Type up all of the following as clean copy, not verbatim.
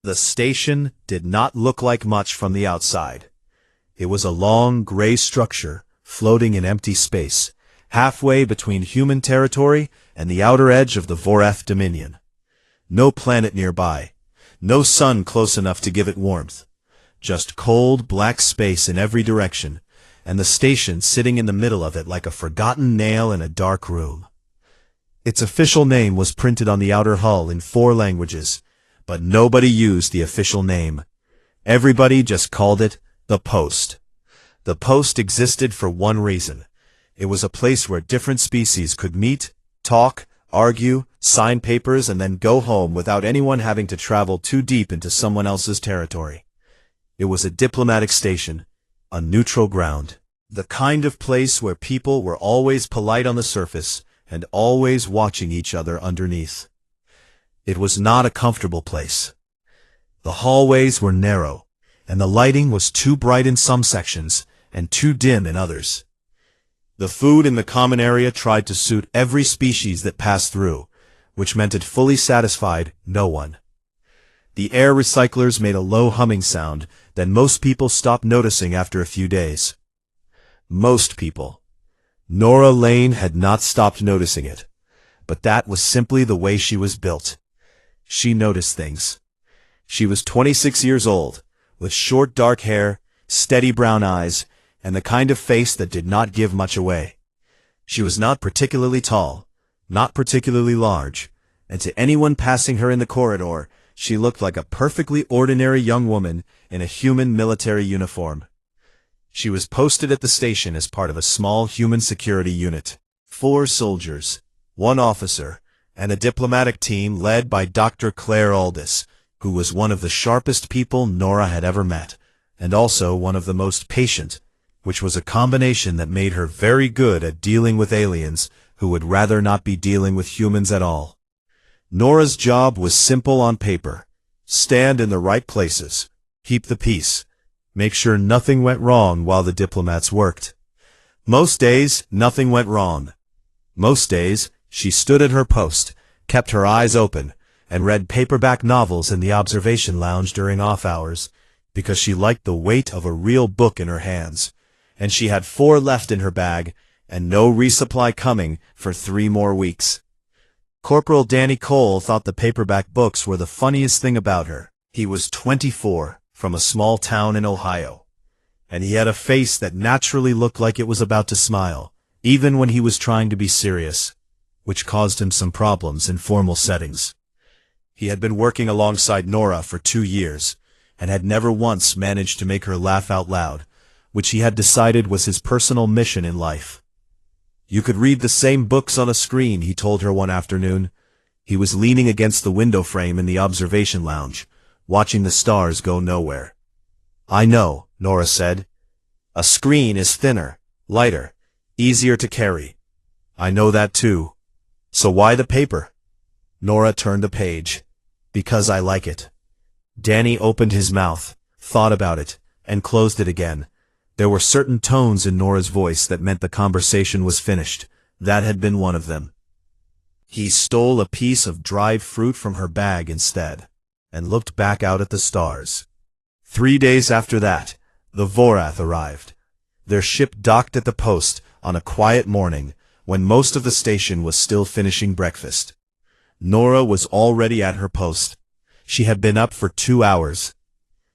The station did not look like much from the outside. It was a long, gray structure floating in empty space, halfway between human territory and the outer edge of the Vorath Dominion. No planet nearby, no sun close enough to give it warmth. Just cold, black space in every direction, and the station sitting in the middle of it like a forgotten nail in a dark room. Its official name was printed on the outer hull in 4 languages, but nobody used the official name. Everybody just called it the Post. The Post existed for one reason. It was a place where different species could meet, talk, argue, sign papers, and then go home without anyone having to travel too deep into someone else's territory. It was a diplomatic station, a neutral ground. The kind of place where people were always polite on the surface and always watching each other underneath. It was not a comfortable place. The hallways were narrow, and the lighting was too bright in some sections and too dim in others. The food in the common area tried to suit every species that passed through, which meant it fully satisfied no one. The air recyclers made a low humming sound that most people stopped noticing after a few days. Most people. Nora Lane had not stopped noticing it, but that was simply the way she was built. She noticed things. She was 26 years old, with short dark hair, steady brown eyes, and the kind of face that did not give much away. She was not particularly tall, not particularly large, and to anyone passing her in the corridor, she looked like a perfectly ordinary young woman in a human military uniform. She was posted at the station as part of a small human security unit. 4 soldiers, 1 officer, and a diplomatic team led by Dr. Claire Aldis, who was one of the sharpest people Nora had ever met, and also one of the most patient, which was a combination that made her very good at dealing with aliens who would rather not be dealing with humans at all. Nora's job was simple on paper. Stand in the right places, keep the peace, make sure nothing went wrong while the diplomats worked. Most days, nothing went wrong. Most days, she stood at her post, kept her eyes open, and read paperback novels in the observation lounge during off hours, because she liked the weight of a real book in her hands, and she had 4 left in her bag, and no resupply coming for 3 more weeks. Corporal Danny Cole thought the paperback books were the funniest thing about her. He was 24, from a small town in Ohio, and he had a face that naturally looked like it was about to smile, even when he was trying to be serious, which caused him some problems in formal settings. He had been working alongside Nora for 2 years, and had never once managed to make her laugh out loud, which he had decided was his personal mission in life. You could read the same books on a screen, he told her one afternoon. He was leaning against the window frame in the observation lounge, watching the stars go nowhere. I know, Nora said. A screen is thinner, lighter, easier to carry. I know that too. So why the paper? Nora turned the page. Because I like it. Danny opened his mouth, thought about it, and closed it again. There were certain tones in Nora's voice that meant the conversation was finished. That had been one of them. He stole a piece of dried fruit from her bag instead, and looked back out at the stars. 3 days after that, the Vorath arrived. Their ship docked at the post on a quiet morning when most of the station was still finishing breakfast. Nora was already at her post. She had been up for 2 hours.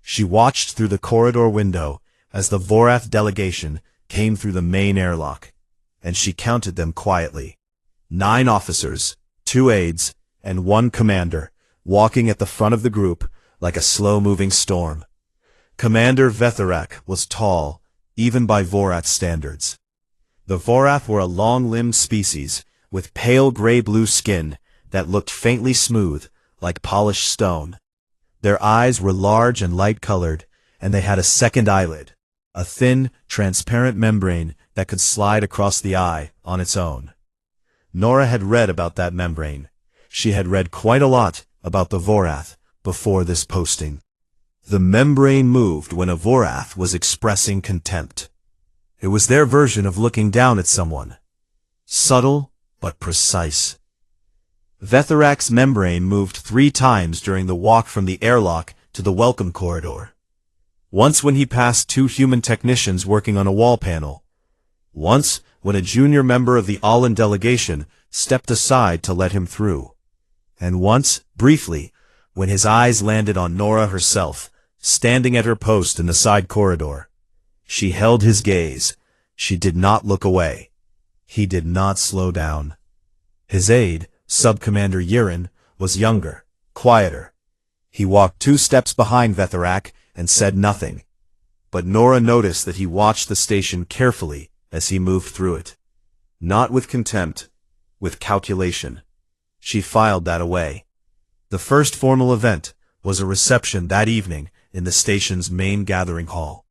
She watched through the corridor window as the Vorath delegation came through the main airlock, and she counted them quietly. 9 officers, 2 aides, and 1 commander, walking at the front of the group like a slow-moving storm. Commander Vetharak was tall, even by Vorath standards. The Vorath were a long-limbed species with pale gray-blue skin that looked faintly smooth, like polished stone. Their eyes were large and light-colored, and they had a second eyelid, a thin, transparent membrane that could slide across the eye on its own. Nora had read about that membrane. She had read quite a lot about the Vorath before this posting. The membrane moved when a Vorath was expressing contempt. It was their version of looking down at someone. Subtle, but precise. Vethorak's membrane moved 3 times during the walk from the airlock to the welcome corridor. Once when he passed 2 human technicians working on a wall panel. Once when a junior member of the Allen delegation stepped aside to let him through. And once, briefly, when his eyes landed on Nora herself, standing at her post in the side corridor. She held his gaze. She did not look away. He did not slow down. His aide, Sub-Commander Yirin, was younger, quieter. He walked 2 steps behind Vethorak and said nothing. But Nora noticed that he watched the station carefully as he moved through it. Not with contempt, with calculation. She filed that away. The first formal event was a reception that evening in the station's main gathering hall.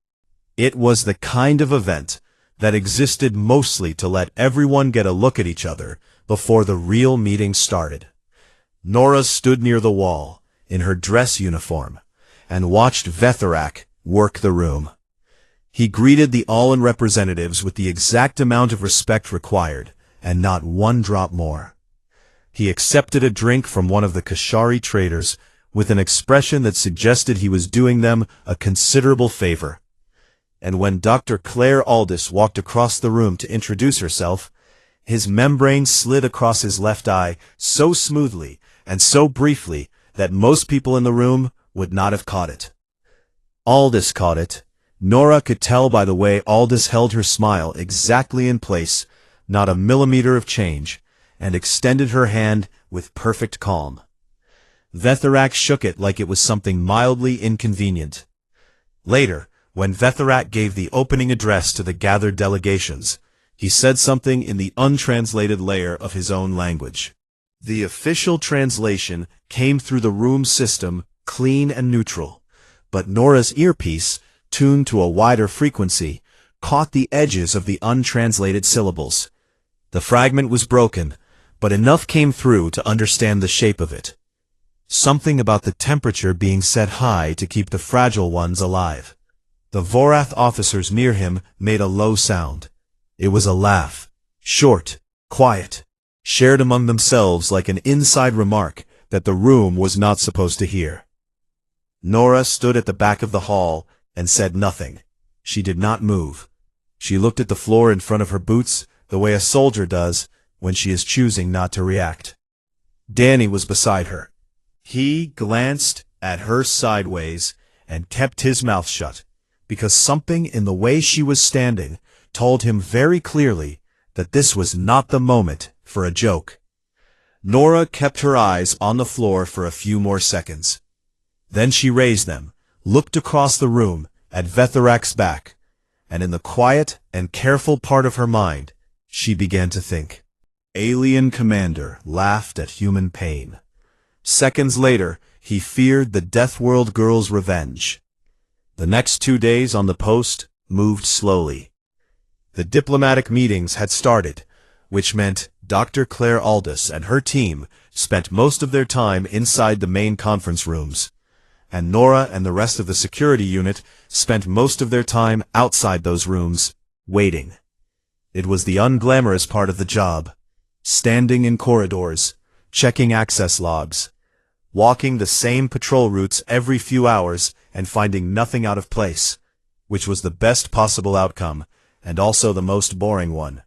It was the kind of event that existed mostly to let everyone get a look at each other before the real meeting started. Nora stood near the wall, in her dress uniform, and watched Vethorak work the room. He greeted the Allen representatives with the exact amount of respect required, and not 1 drop more. He accepted a drink from one of the Kashari traders with an expression that suggested he was doing them a considerable favor. And when Dr. Claire Aldous walked across the room to introduce herself, his membrane slid across his left eye so smoothly and so briefly that most people in the room would not have caught it. Aldous caught it. Nora could tell by the way Aldous held her smile exactly in place, not a millimeter of change, and extended her hand with perfect calm. Vethorak shook it like it was something mildly inconvenient. Later, when Vethorak gave the opening address to the gathered delegations, he said something in the untranslated layer of his own language. The official translation came through the room system, clean and neutral, but Nora's earpiece, tuned to a wider frequency, caught the edges of the untranslated syllables. The fragment was broken, but enough came through to understand the shape of it. Something about the temperature being set high to keep the fragile ones alive. The Vorath officers near him made a low sound. It was a laugh, short, quiet, shared among themselves like an inside remark that the room was not supposed to hear. Nora stood at the back of the hall and said nothing. She did not move. She looked at the floor in front of her boots the way a soldier does when she is choosing not to react. Danny was beside her. He glanced at her sideways and kept his mouth shut, because something in the way she was standing told him very clearly that this was not the moment for a joke. Nora kept her eyes on the floor for a few more seconds. Then she raised them, looked across the room at Vethorak's back, and in the quiet and careful part of her mind, she began to think. Alien Commander laughed at human pain. Seconds later, he feared the Deathworld girl's revenge. The next 2 days on the post moved slowly. The diplomatic meetings had started, which meant Dr. Claire Aldous and her team spent most of their time inside the main conference rooms, and Nora and the rest of the security unit spent most of their time outside those rooms, waiting. It was the unglamorous part of the job, standing in corridors, checking access logs, walking the same patrol routes every few hours and finding nothing out of place, which was the best possible outcome, and also the most boring one.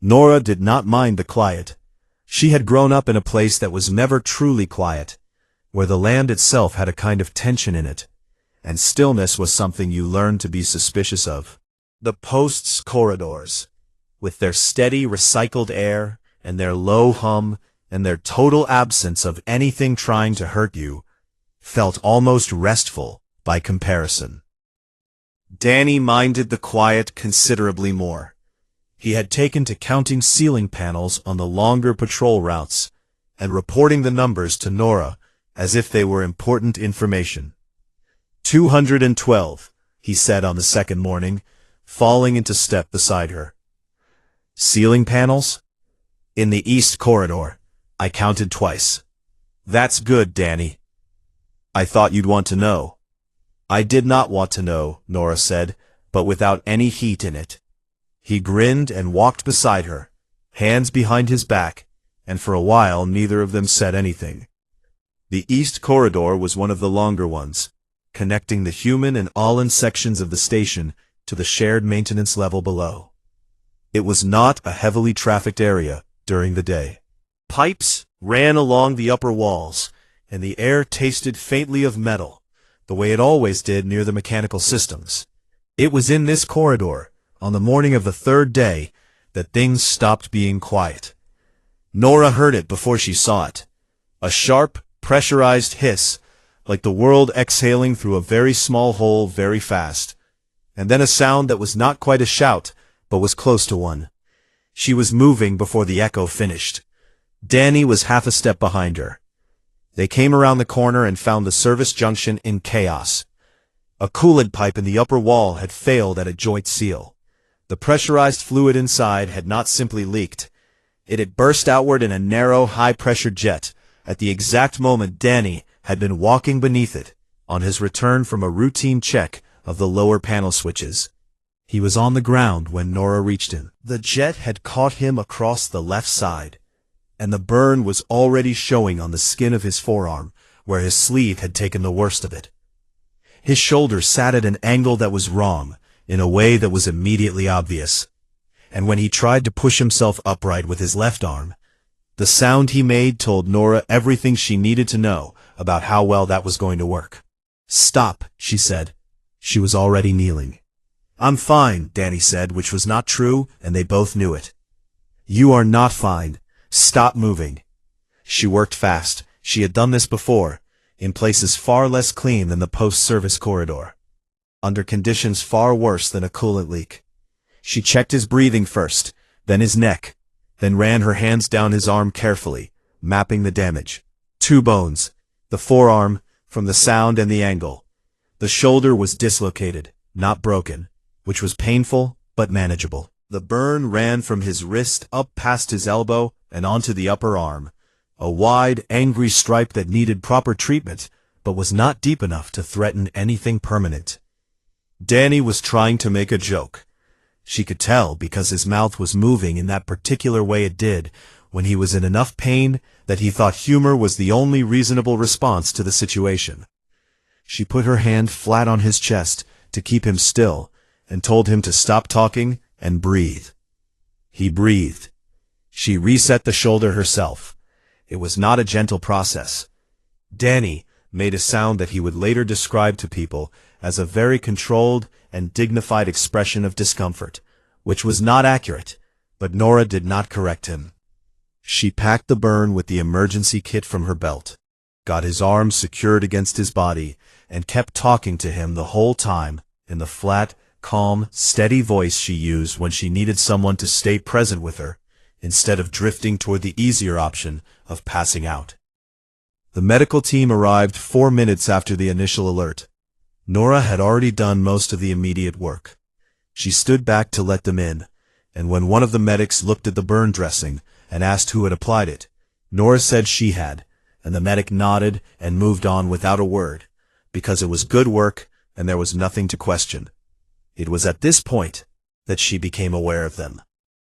Nora did not mind the quiet. She had grown up in a place that was never truly quiet, where the land itself had a kind of tension in it, and stillness was something you learned to be suspicious of. The post's corridors, with their steady recycled air and their low hum and their total absence of anything trying to hurt you, felt almost restful by comparison. Danny minded the quiet considerably more. He had taken to counting ceiling panels on the longer patrol routes and reporting the numbers to Nora as if they were important information. 212, he said on the second morning, falling into step beside her. Ceiling panels? In the east corridor. I counted twice. That's good, Danny. I thought you'd want to know. I did not want to know, Nora said, but without any heat in it. He grinned and walked beside her, hands behind his back, and for a while neither of them said anything. The east corridor was one of the longer ones, connecting the human and Alien sections of the station to the shared maintenance level below. It was not a heavily trafficked area during the day. Pipes ran along the upper walls, and the air tasted faintly of metal, the way it always did near the mechanical systems. It was in this corridor, on the morning of the third day, that things stopped being quiet. Nora heard it before she saw it. A sharp, pressurized hiss, like the world exhaling through a very small hole very fast. And then a sound that was not quite a shout, but was close to one. She was moving before the echo finished. Danny was half a step behind her. They came around the corner and found the service junction in chaos. A coolant pipe in the upper wall had failed at a joint seal. The pressurized fluid inside had not simply leaked. It had burst outward in a narrow, high-pressure jet at the exact moment Danny had been walking beneath it on his return from a routine check of the lower panel switches. He was on the ground when Nora reached him. The jet had caught him across the left side, and the burn was already showing on the skin of his forearm, where his sleeve had taken the worst of it. His shoulder sat at an angle that was wrong, in a way that was immediately obvious. And when he tried to push himself upright with his left arm, the sound he made told Nora everything she needed to know about how well that was going to work. "Stop," she said. She was already kneeling. "I'm fine," Danny said, which was not true, and they both knew it. "You are not fine. Stop moving." She worked fast. She had done this before, in places far less clean than the post-service corridor, under conditions far worse than a coolant leak. She checked his breathing first, then his neck, then ran her hands down his arm carefully, mapping the damage. 2 bones, the forearm, from the sound and the angle. The shoulder was dislocated, not broken, which was painful but manageable. The burn ran from his wrist up past his elbow and onto the upper arm, a wide, angry stripe that needed proper treatment, but was not deep enough to threaten anything permanent. Danny was trying to make a joke. She could tell because his mouth was moving in that particular way it did when he was in enough pain that he thought humor was the only reasonable response to the situation. She put her hand flat on his chest to keep him still and told him to stop talking and breathe. He breathed. She reset the shoulder herself. It was not a gentle process. Danny made a sound that he would later describe to people as a very controlled and dignified expression of discomfort, which was not accurate, but Nora did not correct him. She packed the burn with the emergency kit from her belt, got his arms secured against his body, and kept talking to him the whole time in the flat, calm, steady voice she used when she needed someone to stay present with her, instead of drifting toward the easier option of passing out. The medical team arrived 4 minutes after the initial alert. Nora had already done most of the immediate work. She stood back to let them in, and when one of the medics looked at the burn dressing and asked who had applied it, Nora said she had, and the medic nodded and moved on without a word, because it was good work and there was nothing to question. It was at this point that she became aware of them.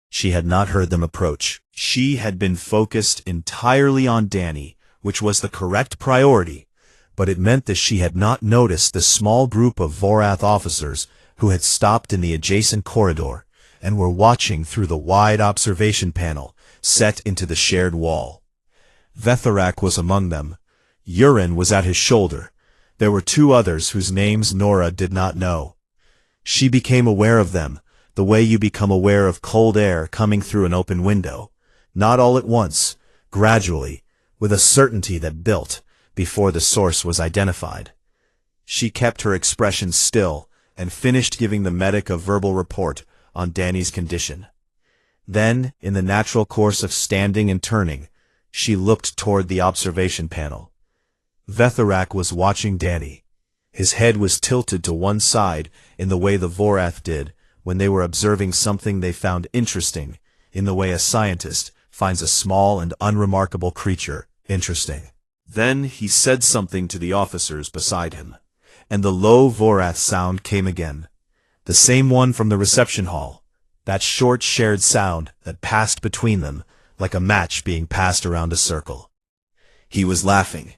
She had not heard them approach. She had been focused entirely on Danny, which was the correct priority, but it meant that she had not noticed the small group of Vorath officers who had stopped in the adjacent corridor and were watching through the wide observation panel set into the shared wall. Vetharak was among them. Urin was at his shoulder. There were 2 others whose names Nora did not know. She became aware of them, the way you become aware of cold air coming through an open window, not all at once, gradually, with a certainty that built before the source was identified. She kept her expression still and finished giving the medic a verbal report on Danny's condition. Then, in the natural course of standing and turning, she looked toward the observation panel. Vetharak was watching Danny. His head was tilted to one side in the way the Vorath did when they were observing something they found interesting, in the way a scientist finds a small and unremarkable creature interesting. Then he said something to the officers beside him, and the low Vorath sound came again, the same one from the reception hall, that short shared sound that passed between them, like a match being passed around a circle. He was laughing.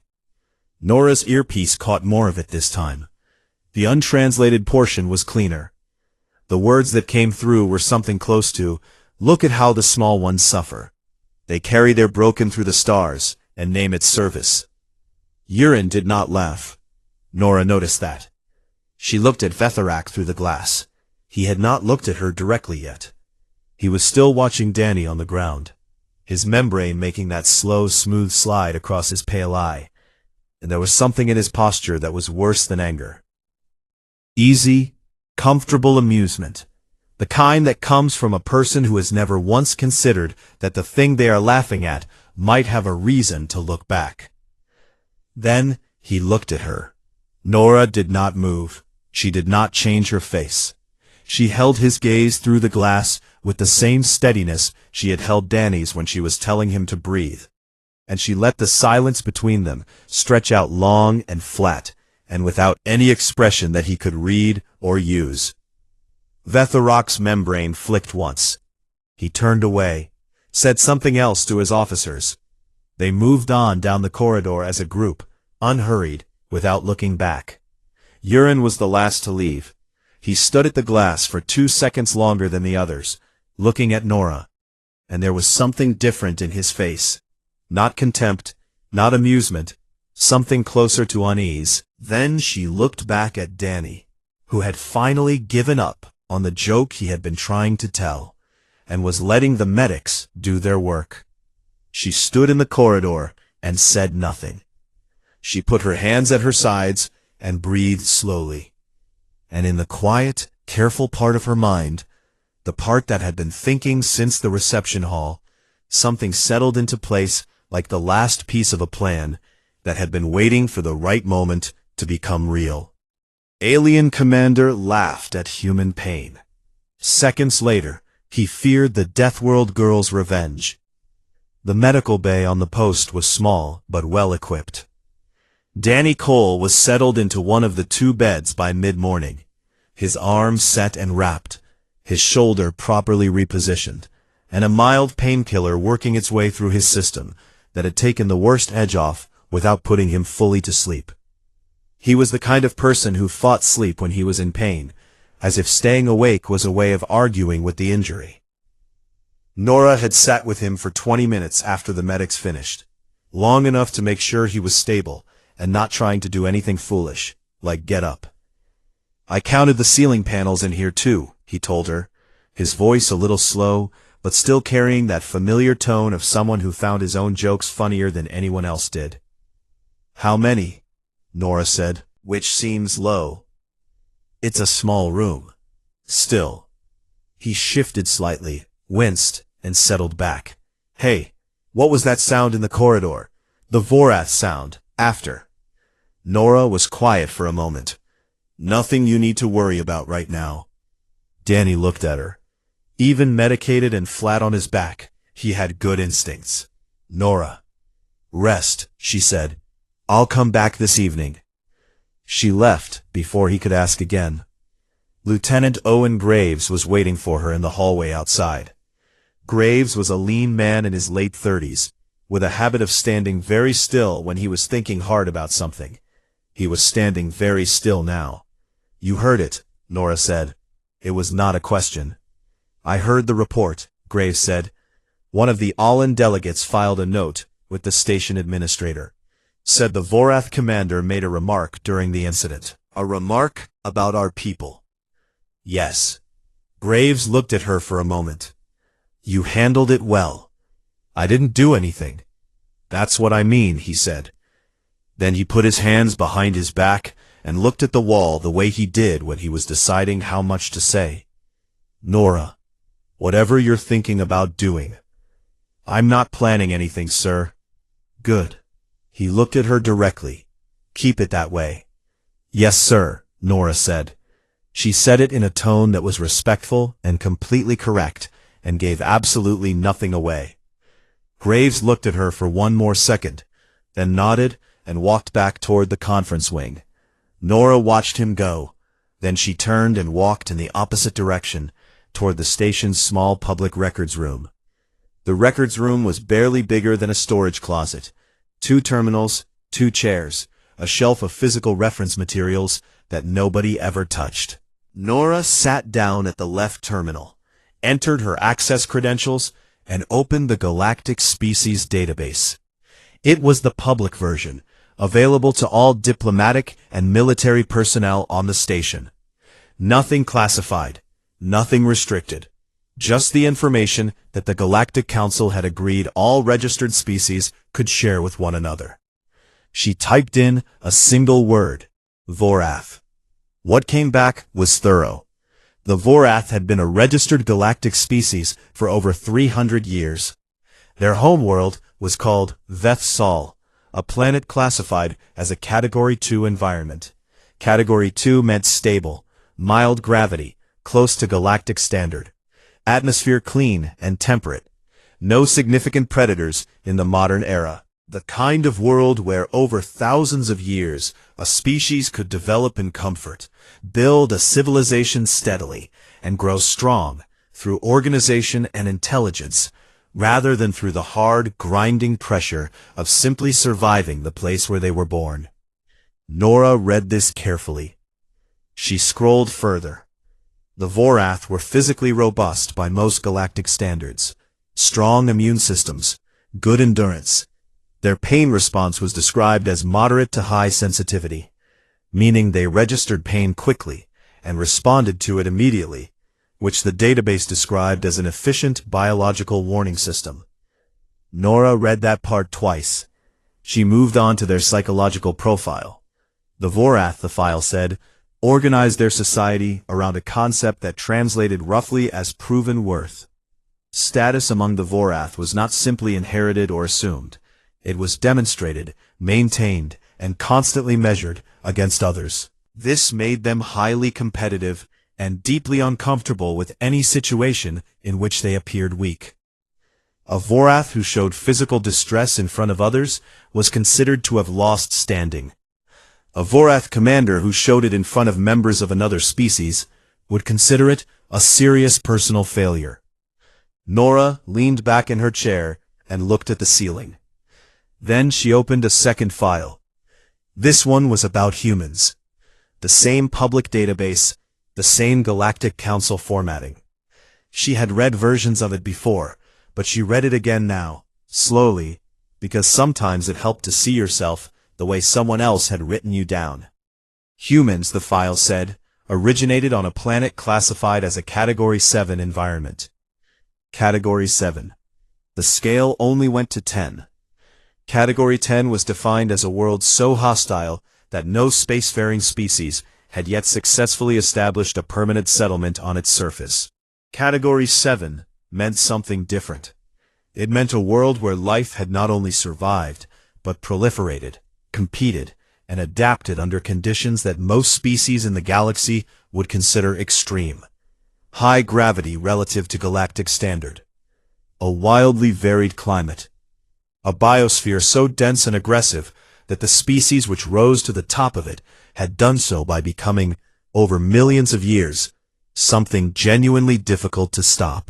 Nora's earpiece caught more of it this time. The untranslated portion was cleaner. The words that came through were something close to, "Look at how the small ones suffer. They carry their broken through the stars, and name it service." Yurin did not laugh. Nora noticed that. She looked at Vetharak through the glass. He had not looked at her directly yet. He was still watching Danny on the ground, his membrane making that slow, smooth slide across his pale eye, and there was something in his posture that was worse than anger. Easy, comfortable amusement, the kind that comes from a person who has never once considered that the thing they are laughing at might have a reason to look back. Then he looked at her. Nora did not move. She did not change her face. She held his gaze through the glass with the same steadiness she had held Danny's when she was telling him to breathe. And she let the silence between them stretch out long and flat, and without any expression that he could read or use. Vetharak's membrane flicked once. He turned away, said something else to his officers. They moved on down the corridor as a group, unhurried, without looking back. Yurin was the last to leave. He stood at the glass for 2 seconds longer than the others, looking at Nora. And there was something different in his face. Not contempt, not amusement, something closer to unease. Then she looked back at Danny, who had finally given up on the joke he had been trying to tell, and was letting the medics do their work. She stood in the corridor and said nothing. She put her hands at her sides and breathed slowly. And in the quiet, careful part of her mind, the part that had been thinking since the reception hall, something settled into place like the last piece of a plan that had been waiting for the right moment to become real. Alien Commander laughed at human pain. Seconds later, he feared the Deathworld girl's revenge. The medical bay on the post was small but well equipped. Danny Cole was settled into one of the 2 beds by mid-morning, his arm set and wrapped, his shoulder properly repositioned, and a mild painkiller working its way through his system that had taken the worst edge off without putting him fully to sleep. He was the kind of person who fought sleep when he was in pain, as if staying awake was a way of arguing with the injury. Nora had sat with him for 20 minutes after the medics finished, long enough to make sure he was stable and not trying to do anything foolish, like get up. "I counted the ceiling panels in here too," he told her, his voice a little slow, but still carrying that familiar tone of someone who found his own jokes funnier than anyone else did. "How many?" Nora said, which seems low. "It's a small room." Still. He shifted slightly, winced, and settled back. "Hey, what was that sound in the corridor?" "The Vorath sound, after." Nora was quiet for a moment. "Nothing you need to worry about right now." Danny looked at her. Even medicated and flat on his back, he had good instincts. "Nora." "Rest," she said. "I'll come back this evening." She left before he could ask again. Lieutenant Owen Graves was waiting for her in the hallway outside. Graves was a lean man in his late 30s, with a habit of standing very still when he was thinking hard about something. He was standing very still now. "You heard it," Nora said. It was not a question. "I heard the report," Graves said. One of the Allen delegates filed a note with the station administrator. Said the Vorath commander made a remark during the incident. "A remark about our people." "Yes." Graves looked at her for a moment. "You handled it well." "I didn't do anything." "That's what I mean," he said. Then he put his hands behind his back and looked at the wall the way he did when he was deciding how much to say. "Nora, whatever you're thinking about doing." "I'm not planning anything, sir." "Good." He looked at her directly. "Keep it that way." "Yes, sir," Nora said. She said it in a tone that was respectful and completely correct and gave absolutely nothing away. Graves looked at her for one more second, then nodded and walked back toward the conference wing. Nora watched him go. Then she turned and walked in the opposite direction, toward the station's small public records room. The records room was barely bigger than a storage closet. 2 terminals, 2 chairs, a shelf of physical reference materials that nobody ever touched. Nora sat down at the left terminal, entered her access credentials, and opened the Galactic Species database. It was the public version, available to all diplomatic and military personnel on the station. Nothing classified, nothing restricted. Just the information that the Galactic Council had agreed all registered species could share with one another. She typed in a single word, Vorath. What came back was thorough. The Vorath had been a registered galactic species for over 300 years. Their homeworld was called Veth Sol, a planet classified as a Category 2 environment. Category 2 meant stable, mild gravity, close to galactic standard. Atmosphere clean and temperate. No significant predators in the modern era. The kind of world where over thousands of years a species could develop in comfort, build a civilization steadily, and grow strong through organization and intelligence, rather than through the hard, grinding pressure of simply surviving the place where they were born. Nora read this carefully. She scrolled further. The Vorath were physically robust by most galactic standards. Strong immune systems, good endurance. Their pain response was described as moderate to high sensitivity, meaning they registered pain quickly and responded to it immediately, which the database described as an efficient biological warning system. Nora read that part twice. She moved on to their psychological profile. The Vorath, the file said, organized their society around a concept that translated roughly as proven worth. Status among the Vorath was not simply inherited or assumed. It was demonstrated, maintained, and constantly measured against others. This made them highly competitive and deeply uncomfortable with any situation in which they appeared weak. A Vorath who showed physical distress in front of others was considered to have lost standing. A Vorath commander who showed it in front of members of another species would consider it a serious personal failure. Nora leaned back in her chair and looked at the ceiling. Then she opened a second file. This one was about humans. The same public database, the same Galactic Council formatting. She had read versions of it before, but she read it again now, slowly, because sometimes it helped to see yourself the way someone else had written you down. Humans, the file said, originated on a planet classified as a Category 7 environment. Category 7. The scale only went to 10. Category 10 was defined as a world so hostile that no spacefaring species had yet successfully established a permanent settlement on its surface. Category 7 meant something different. It meant a world where life had not only survived, but proliferated, competed, and adapted under conditions that most species in the galaxy would consider extreme. High gravity relative to galactic standard. A wildly varied climate. A biosphere so dense and aggressive that the species which rose to the top of it had done so by becoming, over millions of years, something genuinely difficult to stop.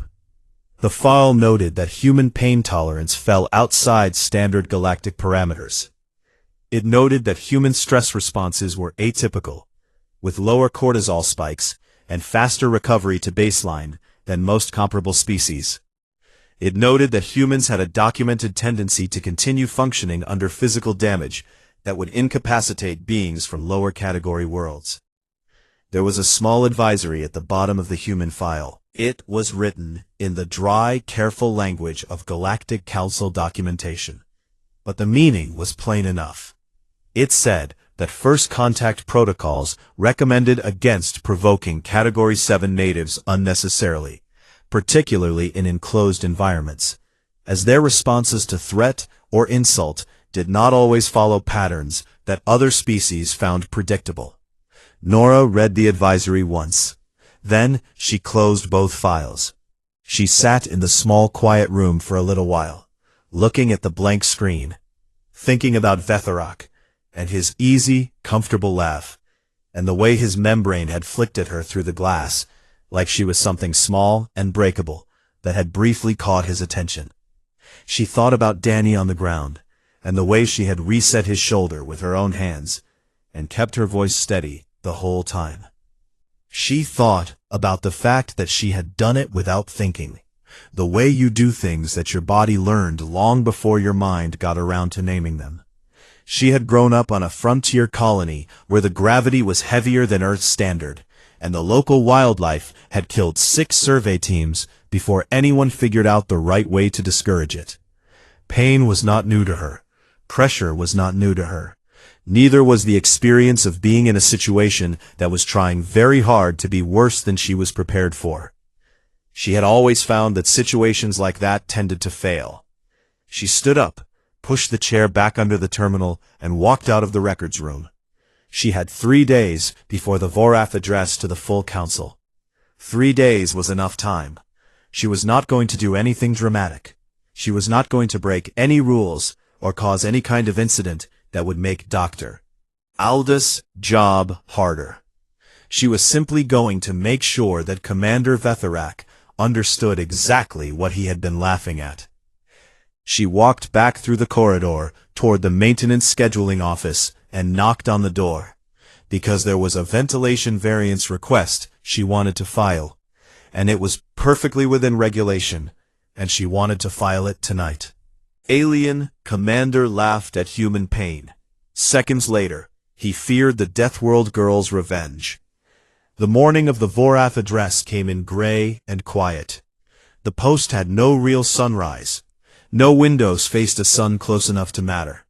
The file noted that human pain tolerance fell outside standard galactic parameters. It noted that human stress responses were atypical, with lower cortisol spikes and faster recovery to baseline than most comparable species. It noted that humans had a documented tendency to continue functioning under physical damage that would incapacitate beings from lower category worlds. There was a small advisory at the bottom of the human file. It was written in the dry, careful language of Galactic Council documentation. But the meaning was plain enough. It said that first contact protocols recommended against provoking Category 7 natives unnecessarily, particularly in enclosed environments, as their responses to threat or insult did not always follow patterns that other species found predictable. Nora read the advisory once. Then she closed both files. She sat in the small quiet room for a little while, looking at the blank screen, thinking about Vetharak and his easy, comfortable laugh, and the way his membrane had flicked at her through the glass, like she was something small and breakable that had briefly caught his attention. She thought about Danny on the ground, and the way she had reset his shoulder with her own hands, and kept her voice steady the whole time. She thought about the fact that she had done it without thinking, the way you do things that your body learned long before your mind got around to naming them. She had grown up on a frontier colony where the gravity was heavier than Earth's standard, and the local wildlife had killed 6 survey teams before anyone figured out the right way to discourage it. Pain was not new to her. Pressure was not new to her. Neither was the experience of being in a situation that was trying very hard to be worse than she was prepared for. She had always found that situations like that tended to fail. She stood up, pushed the chair back under the terminal, and walked out of the records room. She had 3 days before the Vorath address to the full council. 3 days was enough time. She was not going to do anything dramatic. She was not going to break any rules or cause any kind of incident that would make Dr. Aldous' job harder. She was simply going to make sure that Commander Vetharak understood exactly what he had been laughing at. She walked back through the corridor toward the maintenance scheduling office and knocked on the door, because there was a ventilation variance request she wanted to file, and it was perfectly within regulation, and she wanted to file it tonight. Alien Commander laughed at human pain. Seconds later, he feared the Deathworld girl's revenge. The morning of the Vorath address came in gray and quiet. The post had no real sunrise. No windows faced a sun close enough to matter.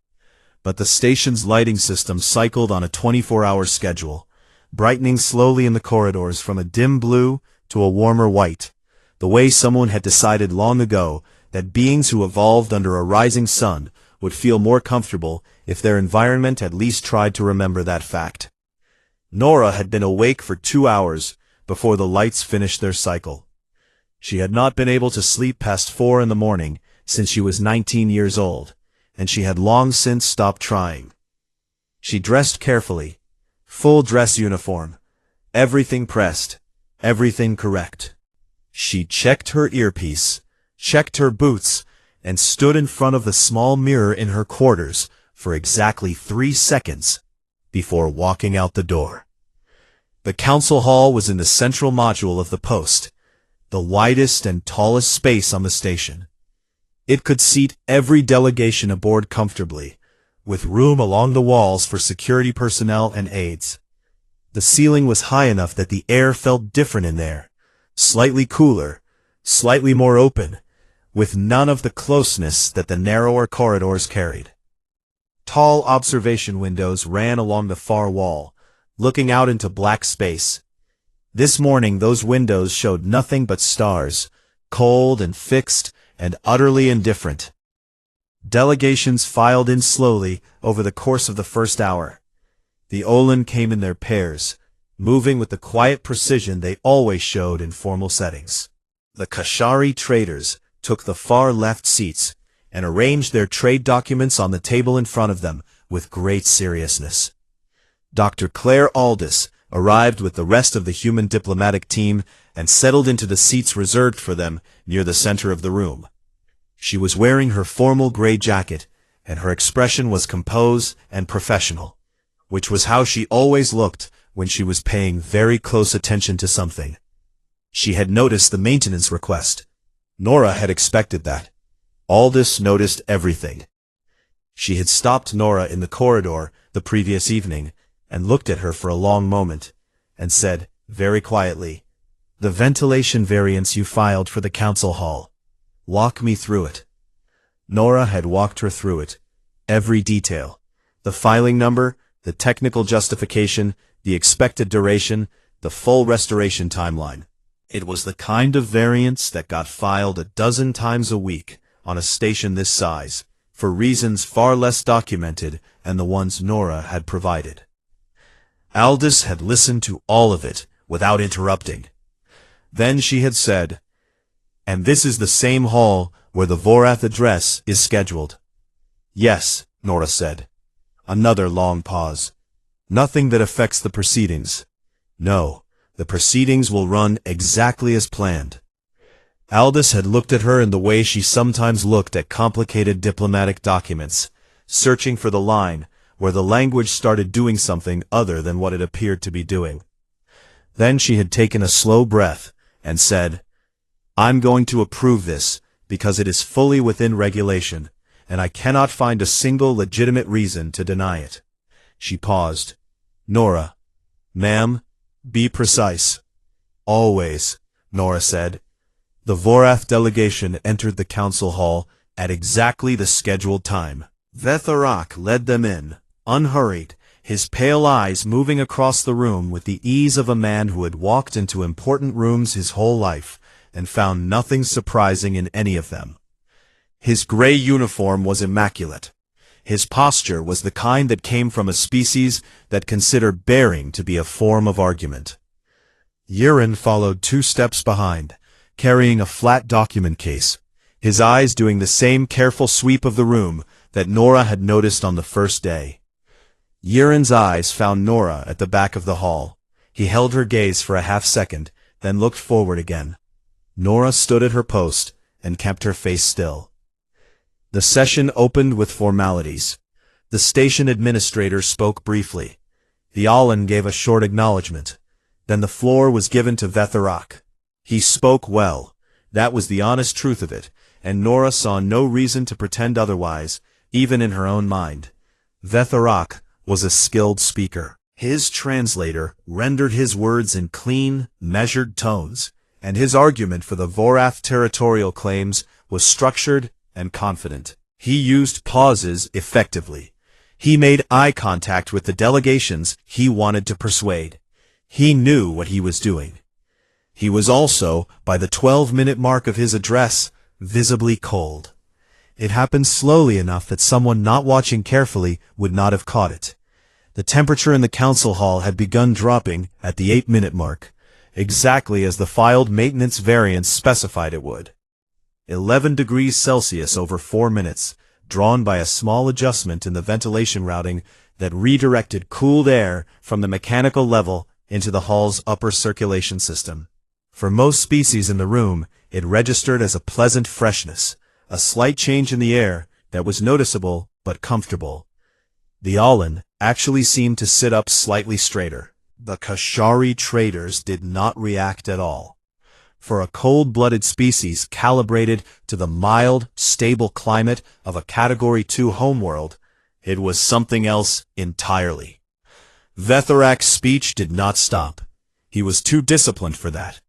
But the station's lighting system cycled on a 24-hour schedule, brightening slowly in the corridors from a dim blue to a warmer white, the way someone had decided long ago that beings who evolved under a rising sun would feel more comfortable if their environment at least tried to remember that fact. Nora had been awake for 2 hours before the lights finished their cycle. She had not been able to sleep past 4 in the morning since she was 19 years old, and she had long since stopped trying. She dressed carefully, full dress uniform, everything pressed, everything correct. She checked her earpiece, checked her boots, and stood in front of the small mirror in her quarters for exactly 3 seconds before walking out the door. The council hall was in the central module of the post, the widest and tallest space on the station. It could seat every delegation aboard comfortably, with room along the walls for security personnel and aides. The ceiling was high enough that the air felt different in there, slightly cooler, slightly more open, with none of the closeness that the narrower corridors carried. Tall observation windows ran along the far wall, looking out into black space. This morning those windows showed nothing but stars, cold and fixed and utterly indifferent. Delegations filed in slowly over the course of the first hour. The Olin came in their pairs, moving with the quiet precision they always showed in formal settings. The Kashari traders took the far left seats and arranged their trade documents on the table in front of them with great seriousness. Dr. Claire Aldous arrived with the rest of the human diplomatic team and settled into the seats reserved for them near the center of the room. She was wearing her formal gray jacket, and her expression was composed and professional, which was how she always looked when she was paying very close attention to something. She had noticed the maintenance request. Nora had expected that. Aldous noticed everything. She had stopped Nora in the corridor the previous evening and looked at her for a long moment, and said, very quietly, "The ventilation variance you filed for the council hall. Walk me through it." Nora had walked her through it, every detail, the filing number, the technical justification, the expected duration, the full restoration timeline. It was the kind of variance that got filed a dozen times a week on a station this size, for reasons far less documented than the ones Nora had provided. Aldous had listened to all of it without interrupting. Then she had said, "And this is the same hall where the Vorath address is scheduled." "Yes," Nora said. Another long pause. "Nothing that affects the proceedings." "No, the proceedings will run exactly as planned." Aldous had looked at her in the way she sometimes looked at complicated diplomatic documents, searching for the line where the language started doing something other than what it appeared to be doing. Then she had taken a slow breath and said, "I'm going to approve this because it is fully within regulation, and I cannot find a single legitimate reason to deny it." She paused. "Nora." "Ma'am, be precise." "Always," Nora said. The Vorath delegation entered the council hall at exactly the scheduled time. Vetharak led them in, unhurried, his pale eyes moving across the room with the ease of a man who had walked into important rooms his whole life and found nothing surprising in any of them. His gray uniform was immaculate. His posture was the kind that came from a species that considered bearing to be a form of argument. Yiren followed 2 steps behind, carrying a flat document case, his eyes doing the same careful sweep of the room that Nora had noticed on the first day. Yiren's eyes found Nora at the back of the hall. He held her gaze for a half-second, then looked forward again. Nora stood at her post and kept her face still. The session opened with formalities. The station administrator spoke briefly. The Alan gave a short acknowledgement. Then the floor was given to Vetharak. He spoke well. That was the honest truth of it, and Nora saw no reason to pretend otherwise, even in her own mind. Vetharak was a skilled speaker. His translator rendered his words in clean, measured tones, and his argument for the Vorath territorial claims was structured and confident. He used pauses effectively. He made eye contact with the delegations he wanted to persuade. He knew what he was doing. He was also, by the 12-minute mark of his address, visibly cold. It happened slowly enough that someone not watching carefully would not have caught it. The temperature in the council hall had begun dropping at the 8-minute mark, exactly as the filed maintenance variance specified it would. 11 degrees Celsius over 4 minutes, drawn by a small adjustment in the ventilation routing that redirected cooled air from the mechanical level into the hall's upper circulation system. For most species in the room, it registered as a pleasant freshness, a slight change in the air that was noticeable but comfortable. The Alan actually seemed to sit up slightly straighter. The Kashari traders did not react at all. For a cold-blooded species calibrated to the mild, stable climate of a Category 2 homeworld, it was something else entirely. Vetharak's speech did not stop. He was too disciplined for that.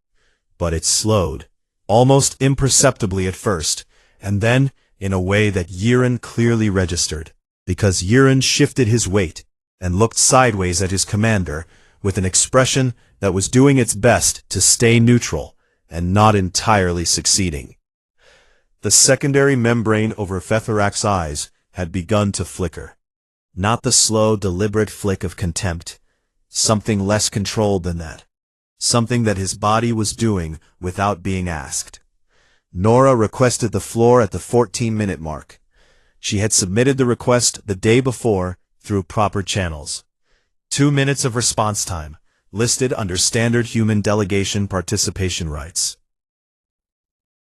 But it slowed, almost imperceptibly at first, and then in a way that Yiren clearly registered, because Yiren shifted his weight and looked sideways at his commander with an expression that was doing its best to stay neutral and not entirely succeeding. The secondary membrane over Vetharak's eyes had begun to flicker. Not the slow, deliberate flick of contempt, something less controlled than that. Something that his body was doing without being asked. Nora requested the floor at the 14-minute mark. She had submitted the request the day before through proper channels. 2 minutes of response time, listed under standard human delegation participation rights.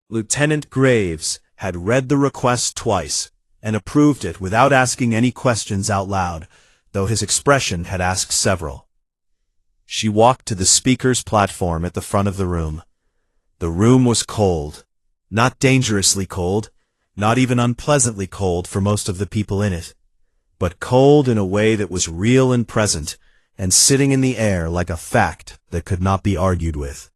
Lieutenant Graves had read the request twice and approved it without asking any questions out loud, though his expression had asked several. She walked to the speaker's platform at the front of the room. The room was cold. Not dangerously cold, not even unpleasantly cold for most of the people in it, but cold in a way that was real and present, and sitting in the air like a fact that could not be argued with.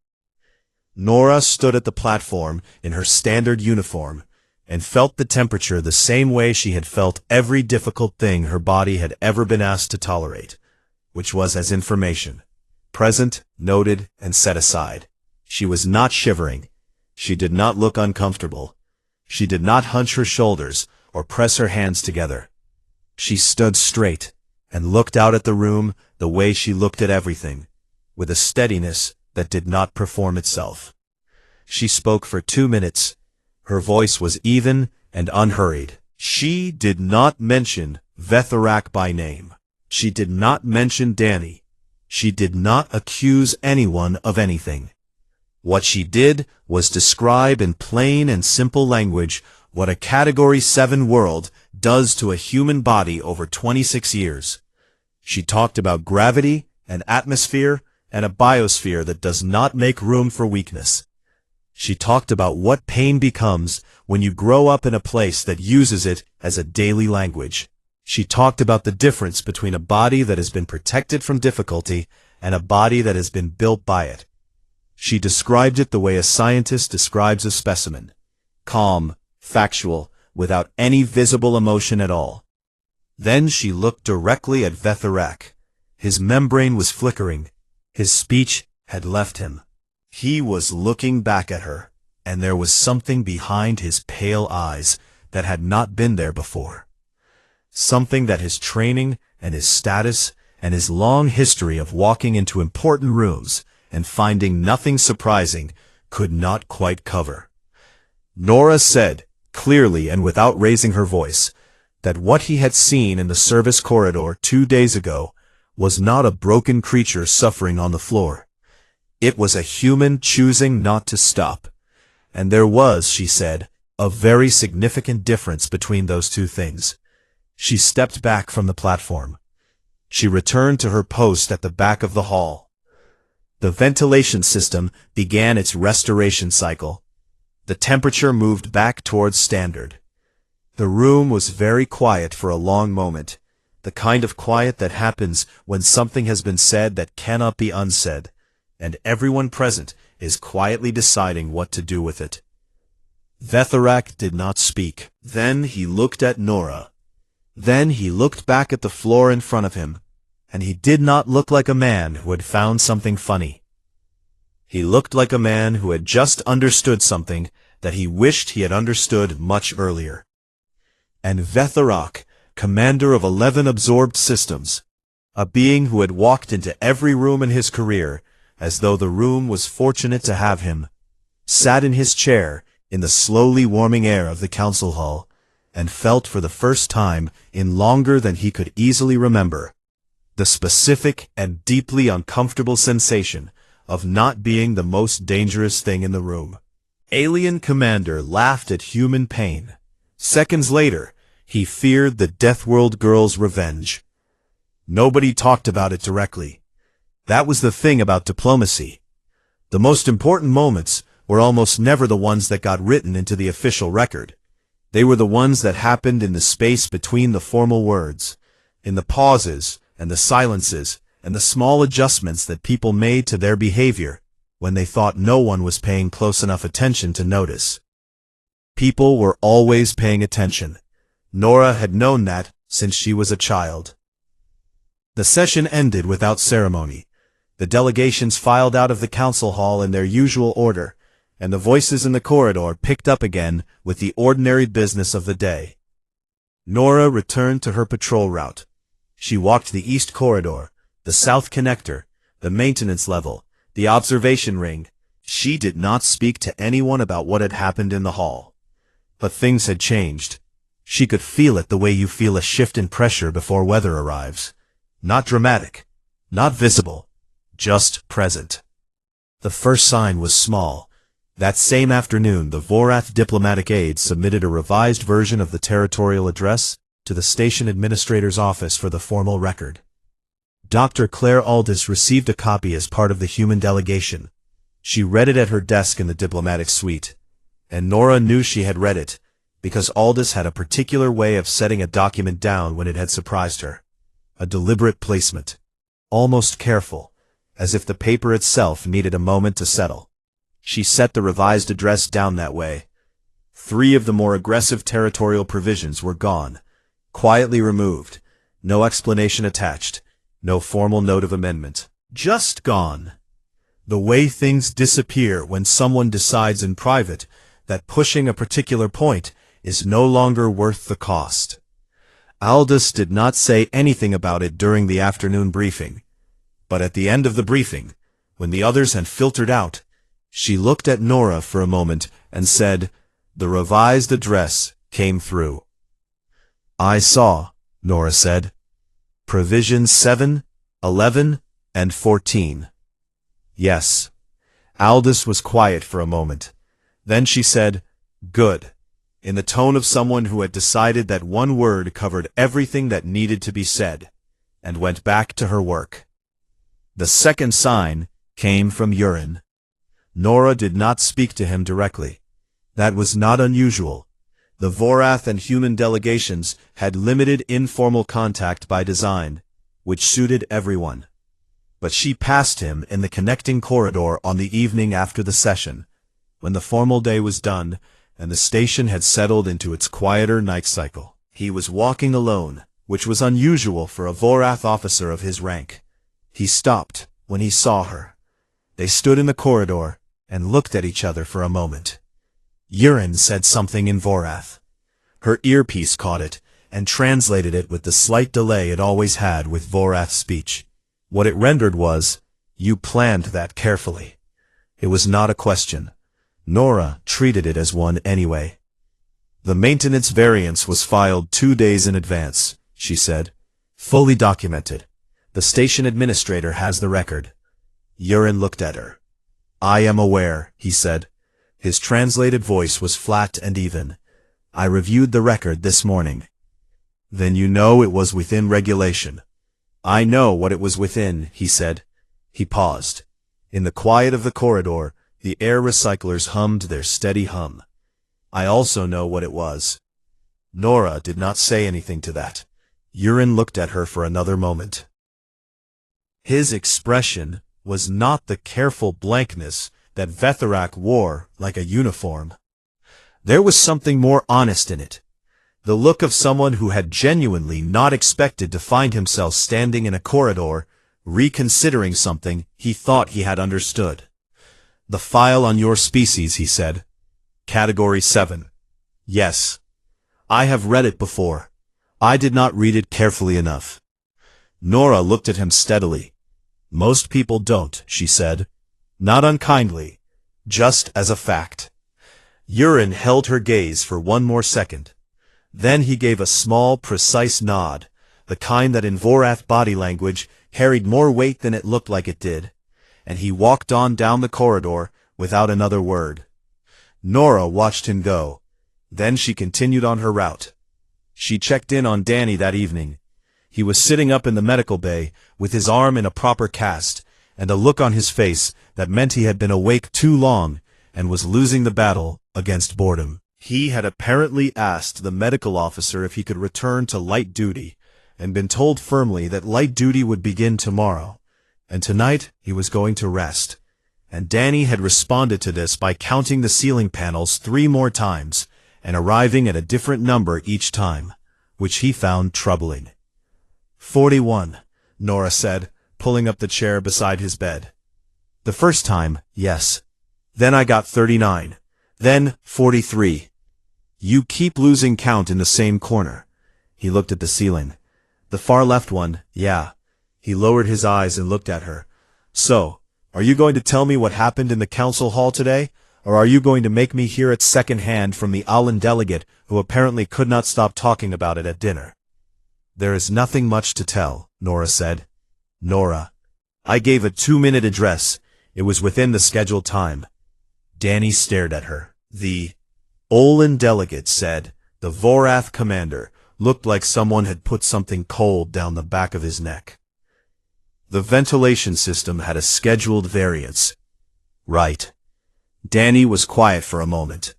Nora stood at the platform in her standard uniform, and felt the temperature the same way she had felt every difficult thing her body had ever been asked to tolerate, which was as information. Present, noted, and set aside. She was not shivering. She did not look uncomfortable. She did not hunch her shoulders or press her hands together. She stood straight and looked out at the room the way she looked at everything, with a steadiness that did not perform itself. She spoke for 2 minutes. Her voice was even and unhurried. She did not mention Vetharak by name. She did not mention Danny. She did not accuse anyone of anything. What she did was describe in plain and simple language what a Category 7 world does to a human body over 26 years. She talked about gravity, an atmosphere, and a biosphere that does not make room for weakness. She talked about what pain becomes when you grow up in a place that uses it as a daily language. She talked about the difference between a body that has been protected from difficulty and a body that has been built by it. She described it the way a scientist describes a specimen: calm, factual, without any visible emotion at all. Then she looked directly at Vetharak. His membrane was flickering. His speech had left him. He was looking back at her, and there was something behind his pale eyes that had not been there before. Something that his training and his status and his long history of walking into important rooms and finding nothing surprising could not quite cover. Nora said, clearly and without raising her voice, that what he had seen in the service corridor 2 days ago was not a broken creature suffering on the floor. It was a human choosing not to stop. And there was, she said, a very significant difference between those two things. She stepped back from the platform. She returned to her post at the back of the hall. The ventilation system began its restoration cycle. The temperature moved back towards standard. The room was very quiet for a long moment, the kind of quiet that happens when something has been said that cannot be unsaid, and everyone present is quietly deciding what to do with it. Vetharak did not speak. Then he looked at Nora. Then he looked back at the floor in front of him, and he did not look like a man who had found something funny. He looked like a man who had just understood something that he wished he had understood much earlier. And Vetharak, commander of 11 absorbed systems, a being who had walked into every room in his career, as though the room was fortunate to have him, sat in his chair in the slowly warming air of the council hall, and felt for the first time in longer than he could easily remember the specific and deeply uncomfortable sensation of not being the most dangerous thing in the room. Alien Commander laughed at human pain. Seconds later, he feared the Deathworld girl's revenge. Nobody talked about it directly. That was the thing about diplomacy. The most important moments were almost never the ones that got written into the official record. They were the ones that happened in the space between the formal words, in the pauses and the silences and the small adjustments that people made to their behavior when they thought no one was paying close enough attention to notice. People were always paying attention. Nora had known that since she was a child. The session ended without ceremony. The delegations filed out of the council hall in their usual order, and the voices in the corridor picked up again with the ordinary business of the day. Nora returned to her patrol route. She walked the east corridor, the south connector, the maintenance level, the observation ring. She did not speak to anyone about what had happened in the hall. But things had changed. She could feel it the way you feel a shift in pressure before weather arrives. Not dramatic, not visible, just present. The first sign was small. That same afternoon, the Vorath diplomatic aide submitted a revised version of the territorial address to the station administrator's office for the formal record. Dr. Claire Aldous received a copy as part of the human delegation. She read it at her desk in the diplomatic suite, and Nora knew she had read it, because Aldous had a particular way of setting a document down when it had surprised her. A deliberate placement. Almost careful, as if the paper itself needed a moment to settle. She set the revised address down that way. 3 of the more aggressive territorial provisions were gone, quietly removed, no explanation attached, no formal note of amendment. Just gone. The way things disappear when someone decides in private that pushing a particular point is no longer worth the cost. Aldous did not say anything about it during the afternoon briefing, but at the end of the briefing, when the others had filtered out, she looked at Nora for a moment and said, "The revised address came through." "I saw," Nora said. "Provisions 7, 11, and 14. Yes. Aldous was quiet for a moment. Then she said, "Good," in the tone of someone who had decided that one word covered everything that needed to be said, and went back to her work. The second sign came from Urine. Nora did not speak to him directly. That was not unusual. The Vorath and human delegations had limited informal contact by design, which suited everyone. But she passed him in the connecting corridor on the evening after the session, when the formal day was done and the station had settled into its quieter night cycle. He was walking alone, which was unusual for a Vorath officer of his rank. He stopped when he saw her. They stood in the corridor and looked at each other for a moment. Urine said something in Vorath. Her earpiece caught it and translated it with the slight delay it always had with Vorath speech. What it rendered was, "You planned that carefully." It was not a question. Nora treated it as one anyway. "The maintenance variance was filed 2 days in advance," she said. "Fully documented. The station administrator has the record." Urine looked at her. "I am aware," he said. His translated voice was flat and even. "I reviewed the record this morning." "Then you know it was within regulation." "I know what it was within," he said. He paused. In the quiet of the corridor, the air recyclers hummed their steady hum. "I also know what it was." Nora did not say anything to that. Urine looked at her for another moment. His expression was not the careful blankness that Vetherac wore like a uniform. There was something more honest in it. The look of someone who had genuinely not expected to find himself standing in a corridor, reconsidering something he thought he had understood. "The file on your species," he said. "Category 7. Yes. I have read it before. I did not read it carefully enough." Nora looked at him steadily. "Most people don't," she said. "Not unkindly, just as a fact." Urine held her gaze for one more second. Then he gave a small, precise nod, the kind that in Vorath body language carried more weight than it looked like it did, and he walked on down the corridor without another word. Nora watched him go. Then she continued on her route. She checked in on Danny that evening. He was sitting up in the medical bay, with his arm in a proper cast, and a look on his face that meant he had been awake too long and was losing the battle against boredom. He had apparently asked the medical officer if he could return to light duty, and been told firmly that light duty would begin tomorrow, and tonight he was going to rest. And Danny had responded to this by counting the ceiling panels 3 more times, and arriving at a different number each time, which he found troubling. 41, Nora said, pulling up the chair beside his bed. "The first time, yes. Then I got 39. Then 43. You keep losing count in the same corner." He looked at the ceiling. "The far left one, yeah." He lowered his eyes and looked at her. "So, are you going to tell me what happened in the council hall today, or are you going to make me hear it second-hand from the Alan delegate who apparently could not stop talking about it at dinner?" "There is nothing much to tell," Nora said. "Nora, I gave a 2-minute address. It was within the scheduled time." Danny stared at her. The Olin delegate said the Vorath commander looked like someone had put something cold down the back of his neck. "The ventilation system had a scheduled variance." "Right." Danny was quiet for a moment.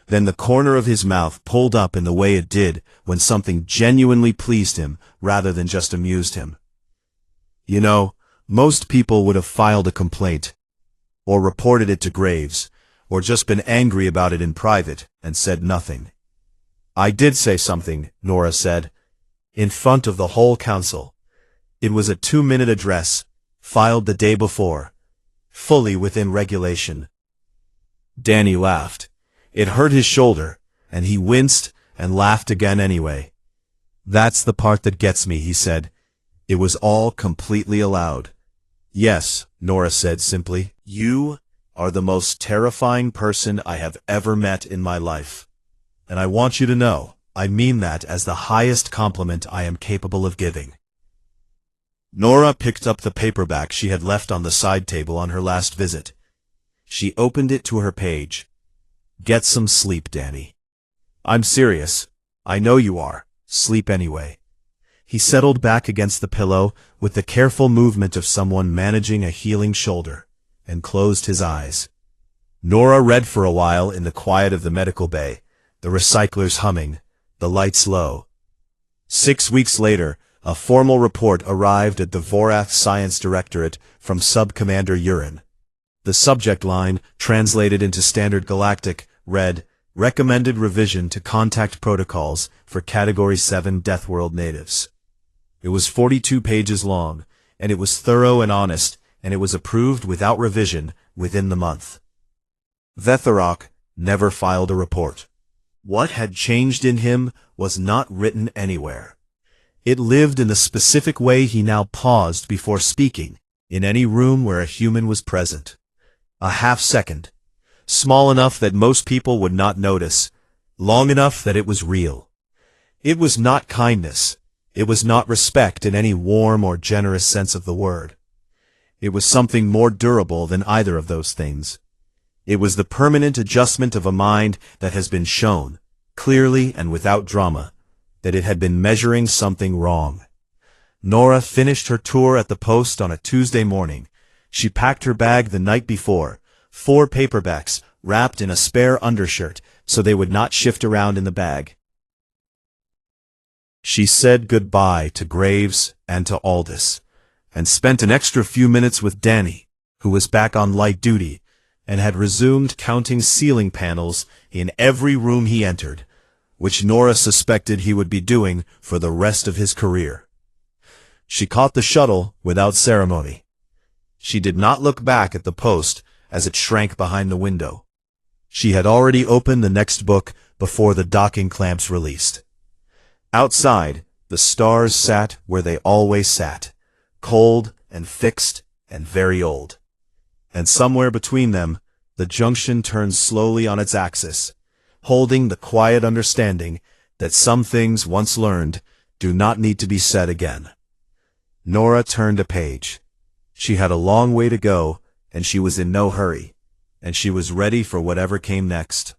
Then the corner of his mouth pulled up in the way it did when something genuinely pleased him rather than just amused him. "You know, most people would have filed a complaint, or reported it to Graves, or just been angry about it in private and said nothing." "I did say something," Nora said, "in front of the whole council. It was a 2-minute address, filed the day before, fully within regulation." Danny laughed. It hurt his shoulder, and he winced and laughed again anyway. "That's the part that gets me," he said. "It was all completely allowed." "Yes," Nora said simply. "You are the most terrifying person I have ever met in my life. And I want you to know, I mean that as the highest compliment I am capable of giving." Nora picked up the paperback she had left on the side table on her last visit. She opened it to her page. Get some sleep, Danny. I'm serious. I know you are. Sleep anyway. He settled back against the pillow with the careful movement of someone managing a healing shoulder, and closed his eyes. Nora read for a while in the quiet of the medical bay, the recyclers humming, the lights low. 6 weeks later, a formal report arrived at the Vorath Science Directorate from Sub-Commander Urin. The subject line, translated into Standard Galactic, read, "Recommended revision to contact protocols for Category 7 Deathworld natives." It was 42 pages long, and it was thorough and honest, and it was approved without revision within the month. Vetharok never filed a report. What had changed in him was not written anywhere. It lived in the specific way he now paused before speaking, in any room where a human was present. A half-second, small enough that most people would not notice, long enough that it was real. It was not kindness. It was not respect in any warm or generous sense of the word. It was something more durable than either of those things. It was the permanent adjustment of a mind that has been shown, clearly and without drama, that it had been measuring something wrong. Nora finished her tour at the post on a Tuesday morning. She packed her bag the night before, 4 paperbacks wrapped in a spare undershirt so they would not shift around in the bag. She said goodbye to Graves and to Aldous, and spent an extra few minutes with Danny, who was back on light duty, and had resumed counting ceiling panels in every room he entered, which Nora suspected he would be doing for the rest of his career. She caught the shuttle without ceremony. She did not look back at the post as it shrank behind the window. She had already opened the next book before the docking clamps released. Outside, the stars sat where they always sat, cold and fixed and very old. And somewhere between them, the junction turned slowly on its axis, holding the quiet understanding that some things once learned do not need to be said again. Nora turned a page. She had a long way to go, and she was in no hurry, and she was ready for whatever came next.